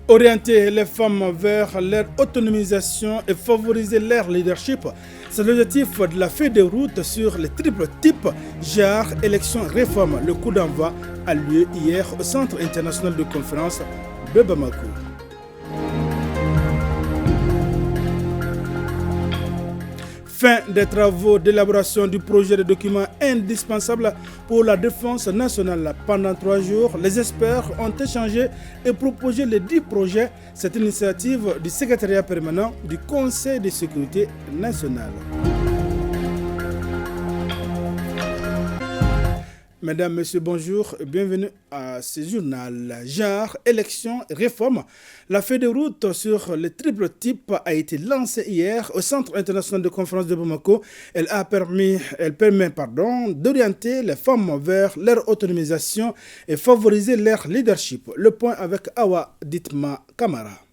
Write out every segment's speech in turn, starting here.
Orienter les femmes vers leur autonomisation et favoriser leur leadership, c'est l'objectif de la feuille de route sur les triples types genre, élection, réforme. Le coup d'envoi a lieu hier au Centre international de conférence de Bamako. Fin des travaux d'élaboration du projet de document indispensable pour la défense nationale. Pendant 3 jours, les experts ont échangé et proposé les 10 projets. Cette initiative du secrétariat permanent du Conseil de sécurité nationale. Mesdames, Messieurs, bonjour et bienvenue à ce journal. Genre, élection, réforme. La feuille de route sur les triples types a été lancée hier au Centre international de conférence de Bamako. Elle permet d'orienter les femmes vers leur autonomisation et favoriser leur leadership. Le point avec Awa Ditma Kamara.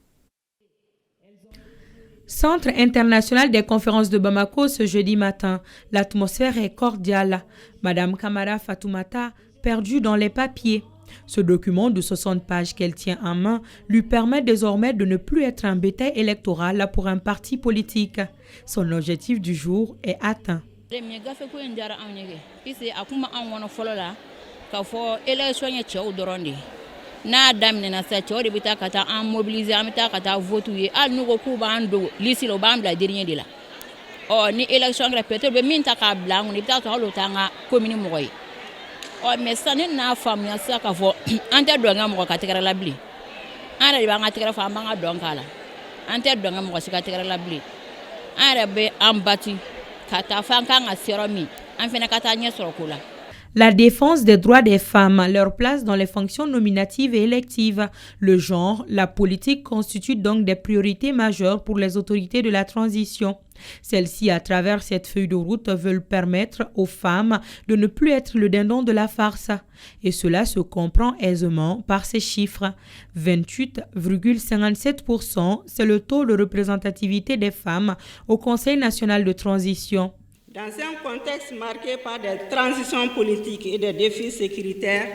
Centre international des conférences de Bamako ce jeudi matin. L'atmosphère est cordiale. Madame Kamara Fatoumata, perdue dans les papiers. Ce document de 60 pages qu'elle tient en main lui permet désormais de ne plus être un bétail électoral pour un parti politique. Son objectif du jour est atteint. N'a daminɛna sa cɛw de bɛ taa ka taa an mobiliser an bɛ taa ka taa vote ye hali n'u ko k'u b'an don liste la u b'an bila dernier de la ni élection kɛra peut-être bɛ min ta k'a bila an kun i bɛ taa sɔrɔ hali o t'an ka commune mɔgɔ ye mais sisan ne n'a faamuya sisan k'a fɔ an tɛ dɔn ka mɔgɔ ka tɛgɛrɛ la bilen an yɛrɛ de b'an ka tɛgɛrɛ fɔ an b'an ka dɔn k'a la an tɛ dɔn ka mɔgɔ si ka tɛgɛrɛ la bilen an yɛrɛ bɛ an bati ka taa fɔ an kan ka se yɔrɔ min an fana ka taa ɲɛ sɔrɔ ko la. La défense des droits des femmes, leur place dans les fonctions nominatives et électives, le genre, la politique constituent donc des priorités majeures pour les autorités de la transition. Celles-ci, à travers cette feuille de route, veulent permettre aux femmes de ne plus être le dindon de la farce. Et cela se comprend aisément par ces chiffres. 28,57%, c'est le taux de représentativité des femmes au Conseil national de transition. Dans un contexte marqué par des transitions politiques et des défis sécuritaires,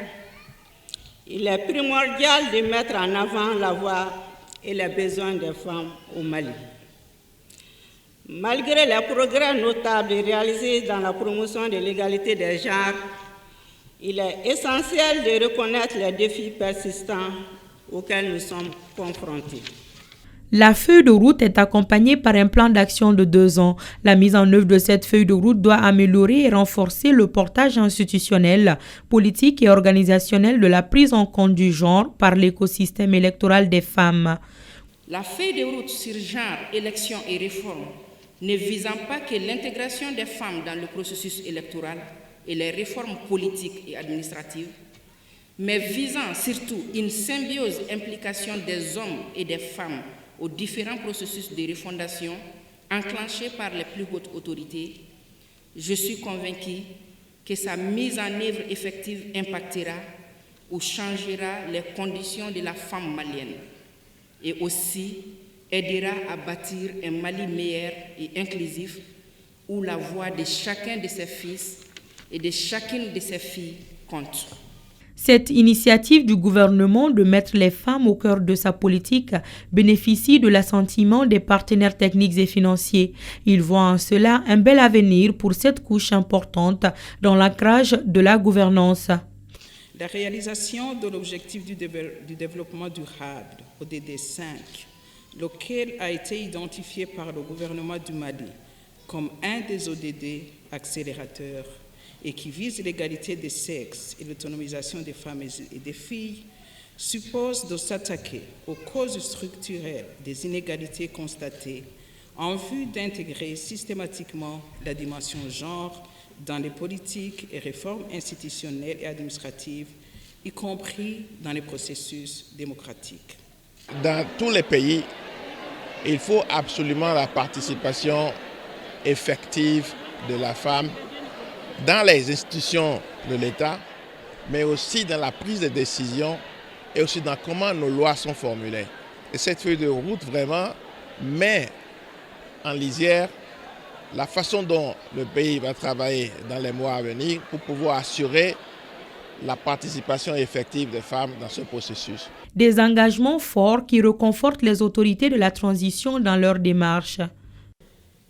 il est primordial de mettre en avant la voix et les besoins des femmes au Mali. Malgré les progrès notables réalisés dans la promotion de l'égalité des genres, il est essentiel de reconnaître les défis persistants auxquels nous sommes confrontés. La feuille de route est accompagnée par un plan d'action de 2 ans. La mise en œuvre de cette feuille de route doit améliorer et renforcer le portage institutionnel, politique et organisationnel de la prise en compte du genre par l'écosystème électoral des femmes. La feuille de route sur genre, élection et réforme ne visant pas que l'intégration des femmes dans le processus électoral et les réformes politiques et administratives, mais visant surtout une symbiose implication des hommes et des femmes aux différents processus de refondation enclenchés par les plus hautes autorités, je suis convaincu que sa mise en œuvre effective impactera ou changera les conditions de la femme malienne et aussi aidera à bâtir un Mali meilleur et inclusif où la voix de chacun de ses fils et de chacune de ses filles compte. Cette initiative du gouvernement de mettre les femmes au cœur de sa politique bénéficie de l'assentiment des partenaires techniques et financiers. Ils voient en cela un bel avenir pour cette couche importante dans l'ancrage de la gouvernance. La réalisation de l'objectif du développement durable, ODD 5, lequel a été identifié par le gouvernement du Mali comme un des ODD accélérateurs, et qui vise l'égalité des sexes et l'autonomisation des femmes et des filles, suppose de s'attaquer aux causes structurelles des inégalités constatées en vue d'intégrer systématiquement la dimension genre dans les politiques et réformes institutionnelles et administratives, y compris dans les processus démocratiques. Dans tous les pays, il faut absolument la participation effective de la femme dans les institutions de l'État, mais aussi dans la prise de décision et aussi dans comment nos lois sont formulées. Et cette feuille de route vraiment met en lisière la façon dont le pays va travailler dans les mois à venir pour pouvoir assurer la participation effective des femmes dans ce processus. Des engagements forts qui réconfortent les autorités de la transition dans leur démarche.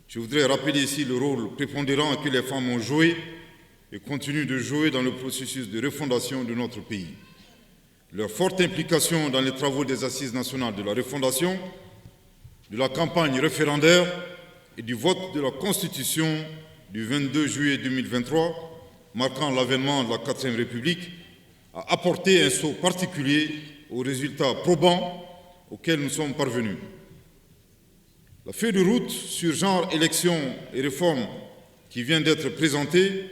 Je voudrais rappeler ici le rôle prépondérant que les femmes ont joué et continuent de jouer dans le processus de refondation de notre pays. Leur forte implication dans les travaux des Assises nationales de la refondation, de la campagne référendaire et du vote de la Constitution du 22 juillet 2023, marquant l'avènement de la 4e République, a apporté un saut particulier aux résultats probants auxquels nous sommes parvenus. La feuille de route sur genre, élection et réforme qui vient d'être présentée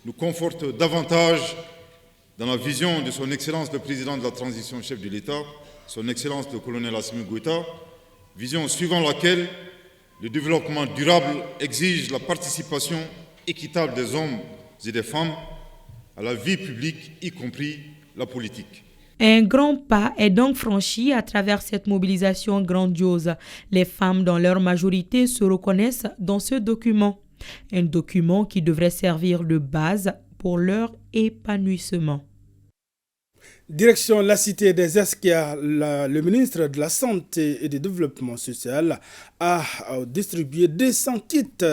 nous conforte davantage dans la vision de son Excellence le Président de la Transition, chef de l'État, son Excellence le colonel Assimi Goïta, vision suivant laquelle le développement durable exige la participation équitable des hommes et des femmes à la vie publique, y compris la politique. Un grand pas est donc franchi à travers cette mobilisation grandiose. Les femmes, dans leur majorité, se reconnaissent dans ce document. Un document qui devrait servir de base pour leur épanouissement. Direction la cité des Askia, le ministre de la Santé et du Développement social a distribué 200 kits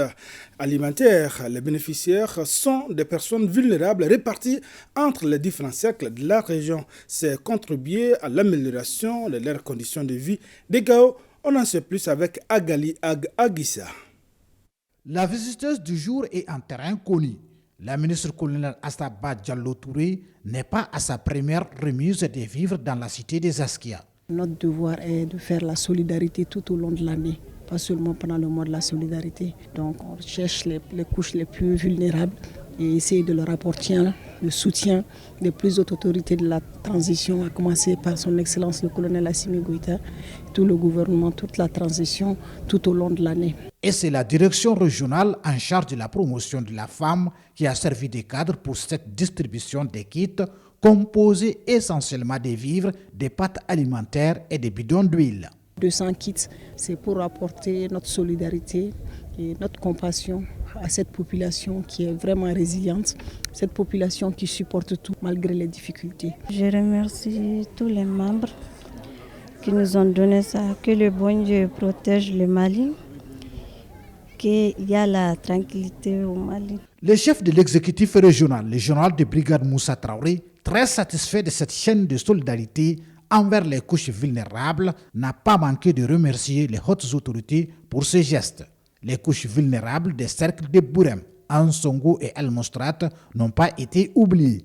alimentaires. Les bénéficiaires sont des personnes vulnérables réparties entre les différents cercles de la région. C'est contribuer à l'amélioration de leurs conditions de vie des Gao. On en sait plus avec Agali Agissa. La visiteuse du jour est en terrain connu. La ministre colonel Astaba Diallo Touré n'est pas à sa première remise des vivres dans la cité des Askia. Notre devoir est de faire la solidarité tout au long de l'année, pas seulement pendant le mois de la solidarité. Donc on cherche les couches les plus vulnérables et essayer de leur apporter le soutien des plus hautes autorités de la transition, à commencer par son Excellence le colonel Assimi Goïta, tout le gouvernement, toute la transition tout au long de l'année. Et c'est la direction régionale en charge de la promotion de la femme qui a servi de cadre pour cette distribution des kits composés essentiellement des vivres, des pâtes alimentaires et des bidons d'huile. 200 kits, c'est pour apporter notre solidarité et notre compassion à cette population qui est vraiment résiliente, cette population qui supporte tout malgré les difficultés. Je remercie tous les membres qui nous ont donné ça, que le bon Dieu protège le Mali, qu'il y a la tranquillité au Mali. Le chef de l'exécutif régional, le général de brigade Moussa Traoré, très satisfait de cette chaîne de solidarité envers les couches vulnérables, n'a pas manqué de remercier les hautes autorités pour ce geste. Les couches vulnérables des cercles de Bourem, Ansongo et Al-Mostrat n'ont pas été oubliées.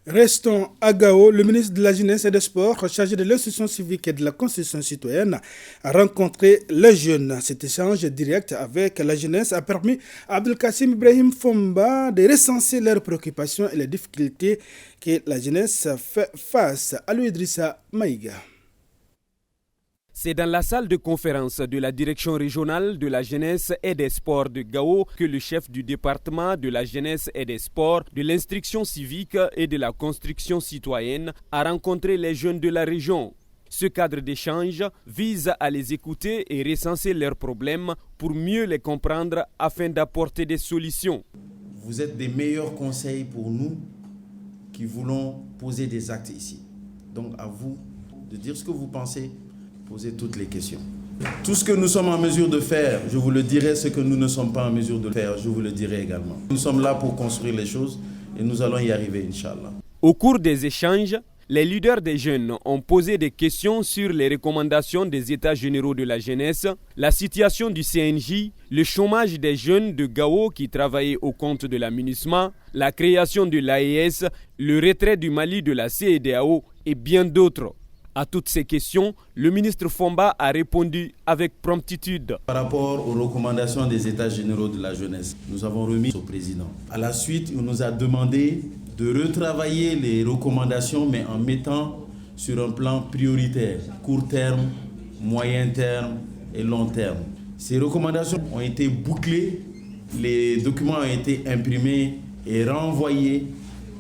Restons à Gao. Le ministre de la Jeunesse et des Sports, chargé de l'instruction civique et de la constitution citoyenne, a rencontré les jeunes. Cet échange direct avec la jeunesse a permis à Abdelkassim Ibrahim Fomba de recenser leurs préoccupations et les difficultés que la jeunesse fait face à Idrissa Maïga. C'est dans la salle de conférence de la direction régionale de la jeunesse et des sports de Gao que le chef du département de la jeunesse et des sports, de l'instruction civique et de la construction citoyenne a rencontré les jeunes de la région. Ce cadre d'échange vise à les écouter et recenser leurs problèmes pour mieux les comprendre afin d'apporter des solutions. Vous êtes des meilleurs conseils pour nous qui voulons poser des actes ici. Donc à vous de dire ce que vous pensez. Poser toutes les questions. Tout ce que nous sommes en mesure de faire, je vous le dirai. Ce que nous ne sommes pas en mesure de faire, je vous le dirai également. Nous sommes là pour construire les choses et nous allons y arriver, Inch'Allah. Au cours des échanges, les leaders des jeunes ont posé des questions sur les recommandations des États généraux de la jeunesse, la situation du CNJ, le chômage des jeunes de Gao qui travaillaient au compte de la MINUSMA, la création de l'AES, le retrait du Mali de la CEDEAO et bien d'autres. À toutes ces questions, le ministre Fomba a répondu avec promptitude. Par rapport aux recommandations des États généraux de la jeunesse, nous avons remis au président. À la suite, il nous a demandé de retravailler les recommandations, mais en mettant sur un plan prioritaire, court terme, moyen terme et long terme. Ces recommandations ont été bouclées, les documents ont été imprimés et renvoyés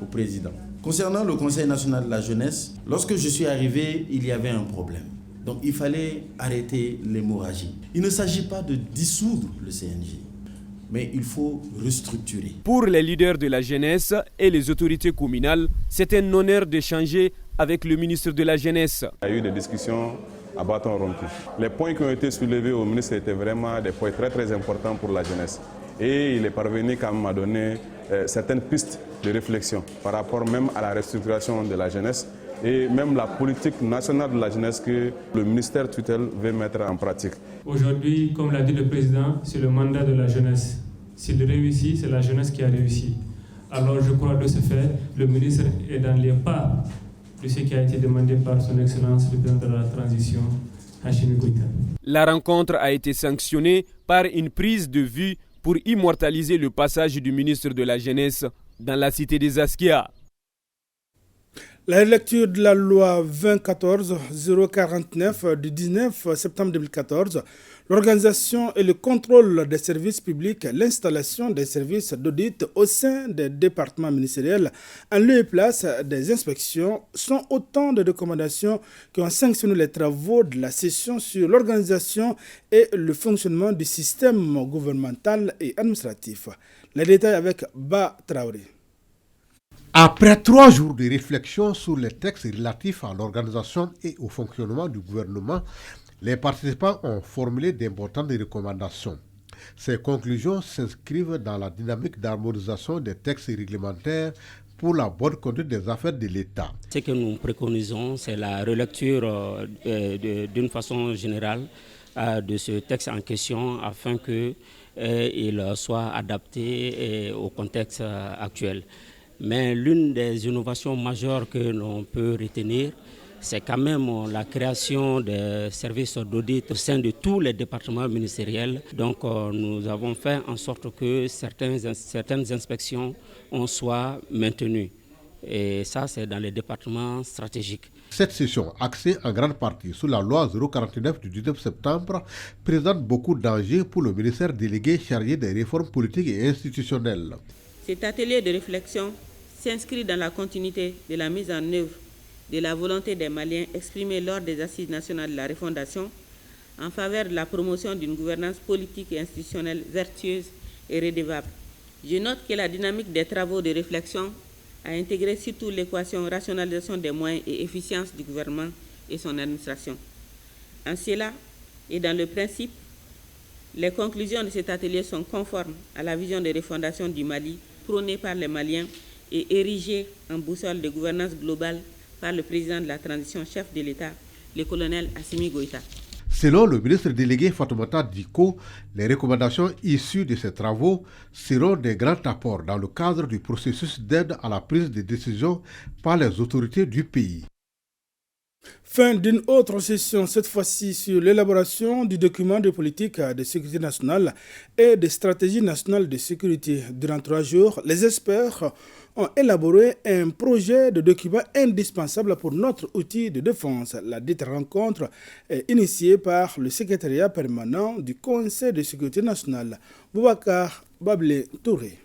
au président. Concernant le Conseil national de la jeunesse, lorsque je suis arrivé, il y avait un problème. Donc il fallait arrêter l'hémorragie. Il ne s'agit pas de dissoudre le CNJ, mais il faut restructurer. Pour les leaders de la jeunesse et les autorités communales, c'est un honneur d'échanger avec le ministre de la Jeunesse. Il y a eu des discussions à bâton rompu. Les points qui ont été soulevés au ministre étaient vraiment des points très très importants pour la jeunesse. Et il est parvenu quand même à donner certaines pistes de réflexion par rapport même à la restructuration de la jeunesse et même la politique nationale de la jeunesse que le ministère tutelle veut mettre en pratique. Aujourd'hui, comme l'a dit le président, c'est le mandat de la jeunesse. S'il réussit, c'est la jeunesse qui a réussi. Alors je crois de ce fait, le ministre est dans les pas de ce qui a été demandé par son Excellence le président de la transition, Assimi Goïta. La rencontre a été sanctionnée par une prise de vue pour immortaliser le passage du ministre de la Jeunesse dans la cité des Askia. La lecture de la loi 2014-049 du 19 septembre 2014, l'organisation et le contrôle des services publics, l'installation des services d'audit au sein des départements ministériels, en lieu et place des inspections, sont autant de recommandations qui ont sanctionné les travaux de la session sur l'organisation et le fonctionnement du système gouvernemental et administratif. Les détails avec Ba Traoré. Après 3 jours de réflexion sur les textes relatifs à l'organisation et au fonctionnement du gouvernement, les participants ont formulé d'importantes recommandations. Ces conclusions s'inscrivent dans la dynamique d'harmonisation des textes réglementaires pour la bonne conduite des affaires de l'État. Ce que nous préconisons, c'est la relecture d'une façon générale de ce texte en question afin qu'il soit adapté au contexte actuel. Mais l'une des innovations majeures que l'on peut retenir, c'est quand même la création des services d'audit au sein de tous les départements ministériels. Donc nous avons fait en sorte que certaines inspections soient maintenues. Et ça, c'est dans les départements stratégiques. Cette session, axée en grande partie sur la loi 049 du 19 septembre, présente beaucoup d'enjeux pour le ministère délégué chargé des réformes politiques et institutionnelles. Cet atelier de réflexion s'inscrit dans la continuité de la mise en œuvre de la volonté des Maliens exprimée lors des Assises nationales de la refondation en faveur de la promotion d'une gouvernance politique et institutionnelle vertueuse et redevable. Je note que la dynamique des travaux de réflexion a intégré surtout l'équation rationalisation des moyens et efficience du gouvernement et son administration. En cela, et dans le principe, les conclusions de cet atelier sont conformes à la vision de refondation du Mali prônée par les Maliens et érigée en boussole de gouvernance globale par le président de la transition, chef de l'État, le colonel Assimi Goïta. Selon le ministre délégué Fatoumata Diko, les recommandations issues de ces travaux seront des grands apports dans le cadre du processus d'aide à la prise de décision par les autorités du pays. Fin d'une autre session, cette fois-ci sur l'élaboration du document de politique de sécurité nationale et de stratégie nationale de sécurité. Durant 3 jours, les experts ont élaboré un projet de document indispensable pour notre outil de défense. La dite rencontre est initiée par le secrétariat permanent du Conseil de sécurité nationale, Boubacar Bablé Touré.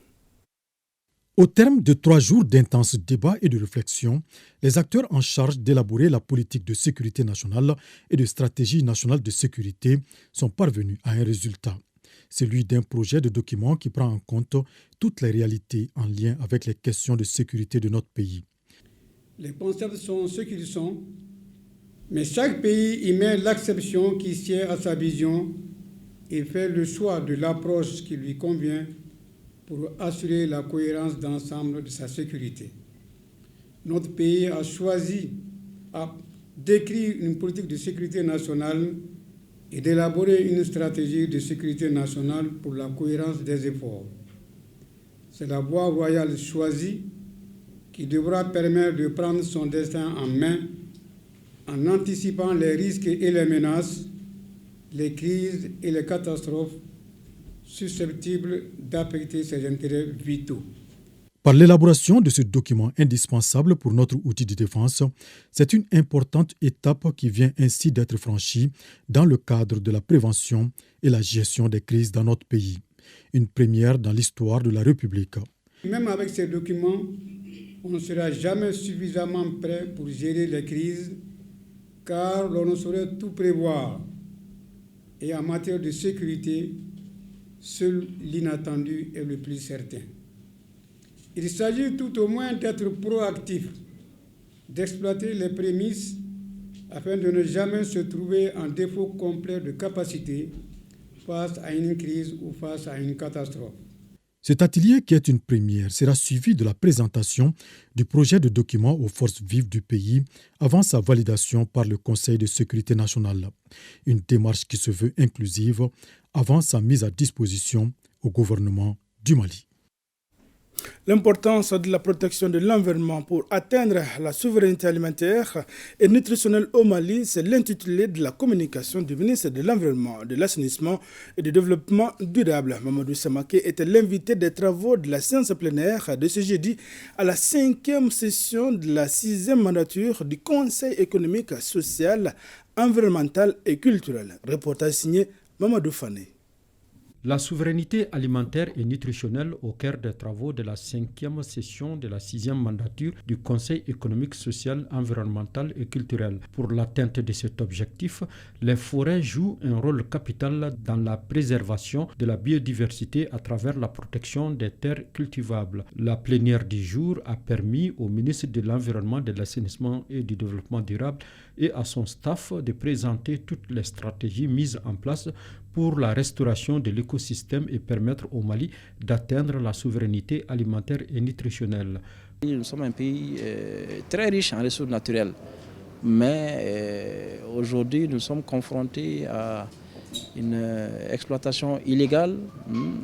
Au terme de 3 jours d'intenses débats et de réflexions, les acteurs en charge d'élaborer la politique de sécurité nationale et de stratégie nationale de sécurité sont parvenus à un résultat. Celui d'un projet de document qui prend en compte toutes les réalités en lien avec les questions de sécurité de notre pays. Les concepts sont ce qu'ils sont, mais chaque pays y met l'acception qui sied à sa vision et fait le choix de l'approche qui lui convient pour assurer la cohérence d'ensemble de sa sécurité. Notre pays a choisi d'écrire une politique de sécurité nationale et d'élaborer une stratégie de sécurité nationale pour la cohérence des efforts. C'est la voie royale choisie qui devra permettre de prendre son destin en main en anticipant les risques et les menaces, les crises et les catastrophes susceptibles d'affecter ses intérêts vitaux. Par l'élaboration de ce document indispensable pour notre outil de défense, c'est une importante étape qui vient ainsi d'être franchie dans le cadre de la prévention et la gestion des crises dans notre pays. Une première dans l'histoire de la République. Même avec ces documents, on ne sera jamais suffisamment prêt pour gérer les crises, car l'on ne saurait tout prévoir. Et en matière de sécurité, seul l'inattendu est le plus certain. Il s'agit tout au moins d'être proactif, d'exploiter les prémices afin de ne jamais se trouver en défaut complet de capacité face à une crise ou face à une catastrophe. Cet atelier, qui est une première, sera suivi de la présentation du projet de document aux forces vives du pays avant sa validation par le Conseil de sécurité nationale. Une démarche qui se veut inclusive avant sa mise à disposition au gouvernement du Mali. L'importance de la protection de l'environnement pour atteindre la souveraineté alimentaire et nutritionnelle au Mali, c'est l'intitulé de la communication du ministre de l'Environnement, de l'Assainissement et du Développement durable. Mamadou Samaké était l'invité des travaux de la séance plénière de ce jeudi à la 5e session de la 6e mandature du Conseil économique, social, environnemental et culturel. Reportage signé Mamadou Fane. La souveraineté alimentaire et nutritionnelle au cœur des travaux de la 5e session de la 6e mandature du Conseil économique, social, environnemental et culturel. Pour l'atteinte de cet objectif, les forêts jouent un rôle capital dans la préservation de la biodiversité à travers la protection des terres cultivables. La plénière du jour a permis au ministre de l'Environnement, de l'Assainissement et du Développement durable et à son staff de présenter toutes les stratégies mises en place pour la restauration de l'écosystème et permettre au Mali d'atteindre la souveraineté alimentaire et nutritionnelle. Nous sommes un pays très riche en ressources naturelles, mais aujourd'hui nous sommes confrontés à une exploitation illégale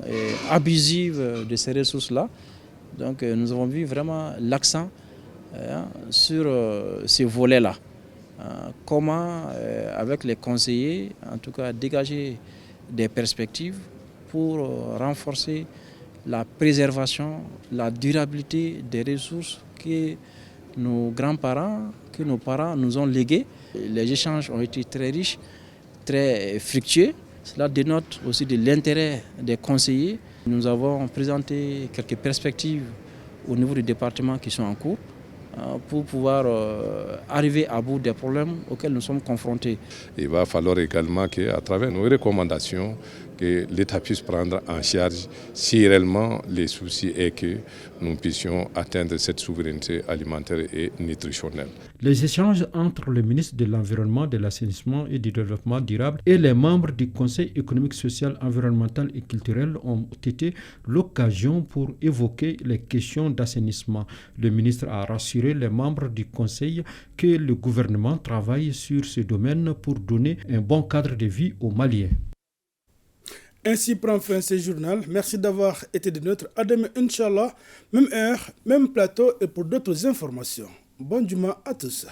et abusive de ces ressources-là. Donc nous avons vu vraiment l'accent sur ces volets-là. Comment, avec les conseillers, en tout cas dégager des perspectives pour renforcer la préservation, la durabilité des ressources que nos grands-parents, que nos parents nous ont léguées. Les échanges ont été très riches, très fructueux. Cela dénote aussi de l'intérêt des conseillers. Nous avons présenté quelques perspectives au niveau du département qui sont en cours pour pouvoir arriver à bout des problèmes auxquels nous sommes confrontés. Il va falloir également qu'à travers nos recommandations, que l'État puisse prendre en charge si réellement les soucis est que nous puissions atteindre cette souveraineté alimentaire et nutritionnelle. Les échanges entre le ministre de l'Environnement, de l'Assainissement et du Développement durable et les membres du Conseil économique, social, environnemental et culturel ont été l'occasion pour évoquer les questions d'assainissement. Le ministre a rassuré les membres du Conseil que le gouvernement travaille sur ce domaine pour donner un bon cadre de vie aux Maliens. Ainsi prend fin ce journal. Merci d'avoir été de notre. À demain, Inch'Allah, même heure, même plateau et pour d'autres informations. Bon Juma à tous.